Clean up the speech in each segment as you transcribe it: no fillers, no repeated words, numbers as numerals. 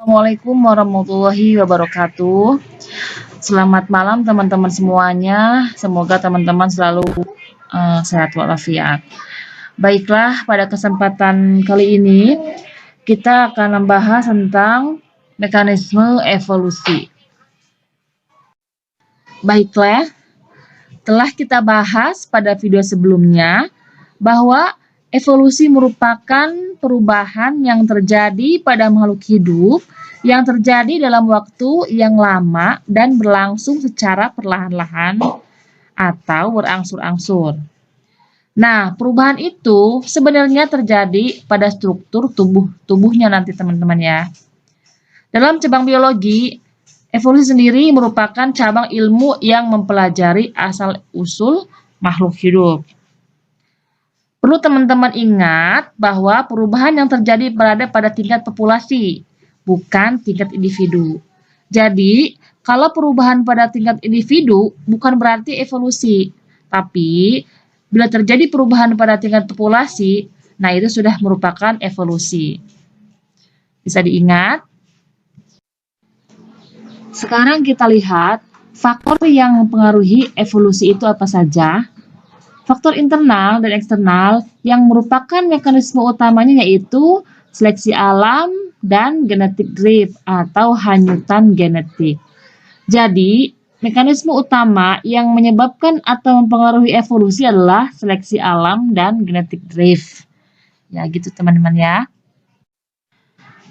Assalamualaikum warahmatullahi wabarakatuh. Selamat malam teman-teman semuanya. Semoga teman-teman selalu sehat walafiat. Baiklah, pada kesempatan kali ini kita akan membahas tentang mekanisme evolusi. Baiklah, telah kita bahas pada video sebelumnya bahwa evolusi merupakan perubahan yang terjadi pada makhluk hidup yang terjadi dalam waktu yang lama dan berlangsung secara perlahan-lahan atau berangsur-angsur. Nah, perubahan itu sebenarnya terjadi pada struktur tubuhnya nanti teman-teman ya. Dalam cabang biologi, evolusi sendiri merupakan cabang ilmu yang mempelajari asal-usul makhluk hidup. Perlu teman-teman ingat bahwa perubahan yang terjadi berada pada tingkat populasi, bukan tingkat individu. Jadi, kalau perubahan pada tingkat individu bukan berarti evolusi, tapi bila terjadi perubahan pada tingkat populasi, nah itu sudah merupakan evolusi. Bisa diingat? Sekarang kita lihat faktor yang mempengaruhi evolusi itu apa saja. Faktor internal dan eksternal yang merupakan mekanisme utamanya yaitu seleksi alam dan genetic drift atau hanyutan genetik. Jadi, mekanisme utama yang menyebabkan atau mempengaruhi evolusi adalah seleksi alam dan genetic drift. Ya, gitu teman-teman ya.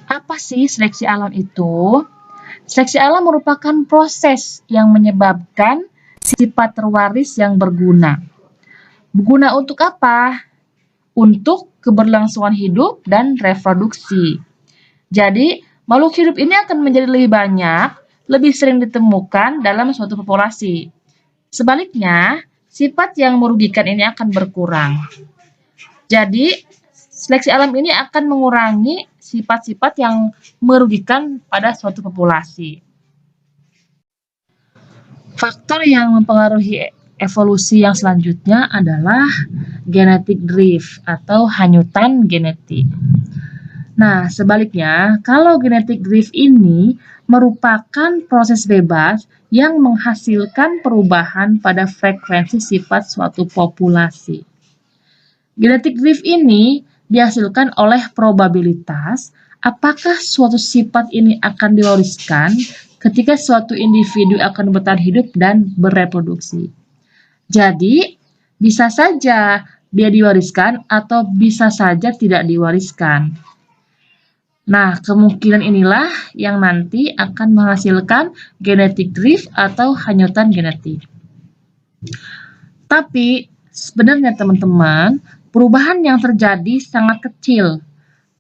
Apa sih seleksi alam itu? Seleksi alam merupakan proses yang menyebabkan sifat terwaris yang berguna. Berguna untuk apa? Untuk keberlangsungan hidup dan reproduksi. Jadi, makhluk hidup ini akan menjadi lebih banyak, lebih sering ditemukan dalam suatu populasi. Sebaliknya, sifat yang merugikan ini akan berkurang. Jadi, seleksi alam ini akan mengurangi sifat-sifat yang merugikan pada suatu populasi. Faktor yang mempengaruhi evolusi yang selanjutnya adalah genetic drift atau hanyutan genetik. Nah, sebaliknya, kalau genetic drift ini merupakan proses bebas yang menghasilkan perubahan pada frekuensi sifat suatu populasi. Genetic drift ini dihasilkan oleh probabilitas apakah suatu sifat ini akan diwariskan ketika suatu individu akan bertahan hidup dan bereproduksi. Jadi, bisa saja dia diwariskan atau bisa saja tidak diwariskan. Nah, kemungkinan inilah yang nanti akan menghasilkan genetic drift atau hanyutan genetik. Tapi, sebenarnya teman-teman, perubahan yang terjadi sangat kecil.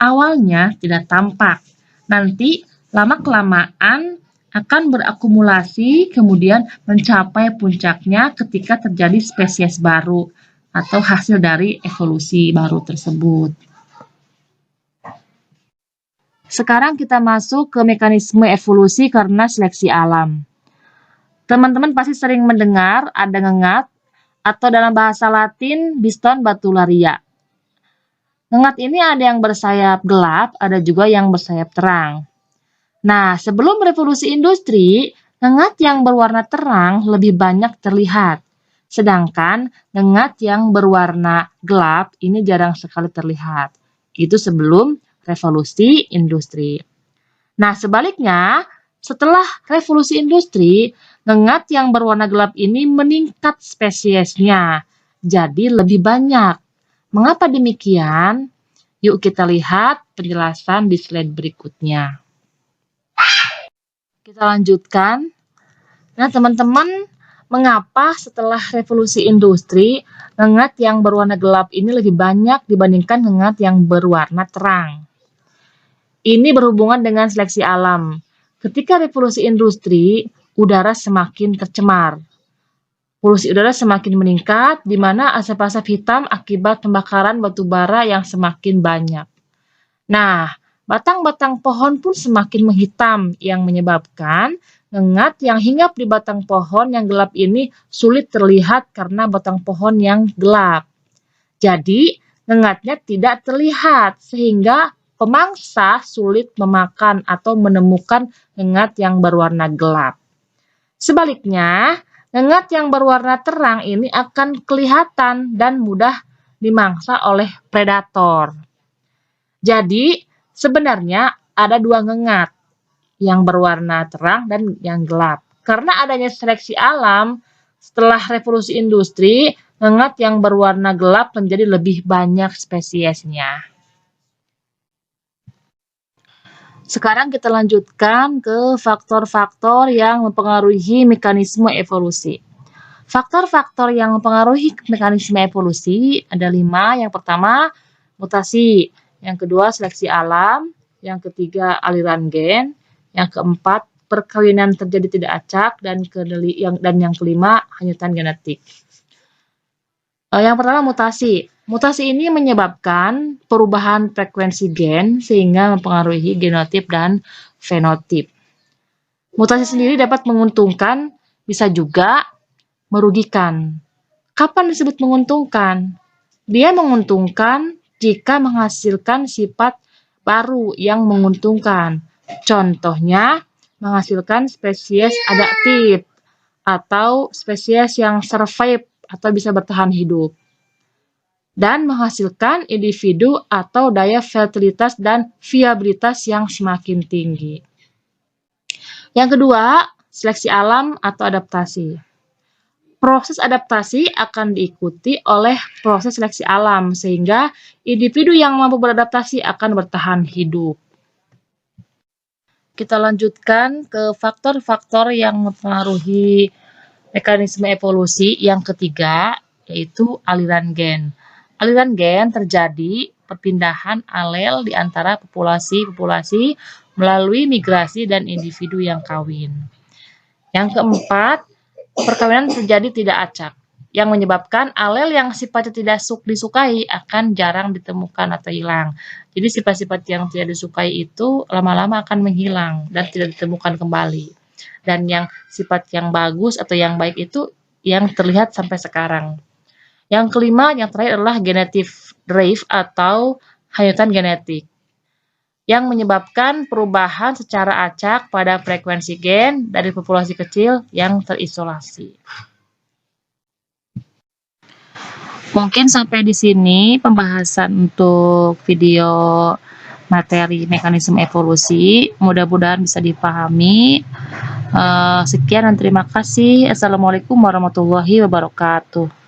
Awalnya tidak tampak. Nanti, lama-kelamaan akan berakumulasi kemudian mencapai puncaknya ketika terjadi spesies baru atau hasil dari evolusi baru tersebut. Sekarang kita masuk ke mekanisme evolusi karena seleksi alam. Teman-teman pasti sering mendengar ada ngengat atau dalam bahasa Latin Biston batularia. Ngengat ini ada yang bersayap gelap, ada juga yang bersayap terang. Nah, sebelum revolusi industri, ngengat yang berwarna terang lebih banyak terlihat. Sedangkan ngengat yang berwarna gelap ini jarang sekali terlihat. Itu sebelum revolusi industri. Nah, sebaliknya, setelah revolusi industri, ngengat yang berwarna gelap ini meningkat spesiesnya. Jadi lebih banyak. Mengapa demikian? Yuk kita lihat penjelasan di slide berikutnya. Kita lanjutkan. Nah, teman-teman, mengapa setelah revolusi industri, ngengat yang berwarna gelap ini lebih banyak dibandingkan ngengat yang berwarna terang? Ini berhubungan dengan seleksi alam. Ketika revolusi industri, udara semakin tercemar. Polusi udara semakin meningkat, di mana asap-asap hitam akibat pembakaran batu bara yang semakin banyak. Nah, batang-batang pohon pun semakin menghitam yang menyebabkan ngengat yang hinggap di batang pohon yang gelap ini sulit terlihat karena batang pohon yang gelap. Jadi, ngengatnya tidak terlihat sehingga pemangsa sulit memakan atau menemukan ngengat yang berwarna gelap. Sebaliknya, ngengat yang berwarna terang ini akan kelihatan dan mudah dimangsa oleh predator. Jadi, sebenarnya ada dua ngengat, yang berwarna terang dan yang gelap. Karena adanya seleksi alam, setelah revolusi industri, ngengat yang berwarna gelap menjadi lebih banyak spesiesnya. Sekarang kita lanjutkan ke faktor-faktor yang mempengaruhi mekanisme evolusi. Faktor-faktor yang mempengaruhi mekanisme evolusi ada 5. Yang pertama, mutasi. Yang kedua, seleksi alam. Yang ketiga, aliran gen. Yang keempat, perkawinan terjadi tidak acak. Dan yang kelima, hanyutan genetik. Yang pertama, mutasi. Mutasi ini menyebabkan perubahan frekuensi gen sehingga mempengaruhi genotip dan fenotip. Mutasi sendiri dapat menguntungkan, bisa juga merugikan. Kapan disebut menguntungkan? Dia menguntungkan jika menghasilkan sifat baru yang menguntungkan. Contohnya, menghasilkan spesies adaptif atau spesies yang survive atau bisa bertahan hidup. Dan menghasilkan individu atau daya fertilitas dan viabilitas yang semakin tinggi. Yang kedua, seleksi alam atau adaptasi. Proses adaptasi akan diikuti oleh proses seleksi alam, sehingga individu yang mampu beradaptasi akan bertahan hidup. Kita lanjutkan ke faktor-faktor yang mempengaruhi mekanisme evolusi yang ketiga, yaitu aliran gen. Aliran gen terjadi perpindahan alel di antara populasi-populasi melalui migrasi dan individu yang kawin. Yang keempat, perkawinan terjadi tidak acak, yang menyebabkan alel yang sifatnya tidak disukai akan jarang ditemukan atau hilang. Jadi sifat-sifat yang tidak disukai itu lama-lama akan menghilang dan tidak ditemukan kembali. Dan yang sifat yang bagus atau yang baik itu yang terlihat sampai sekarang. Yang kelima, yang terakhir adalah genetic drift atau hanyutan genetik, yang menyebabkan perubahan secara acak pada frekuensi gen dari populasi kecil yang terisolasi. Mungkin sampai di sini pembahasan untuk video materi mekanisme evolusi. Mudah-mudahan bisa dipahami. Sekian dan terima kasih. Assalamualaikum warahmatullahi wabarakatuh.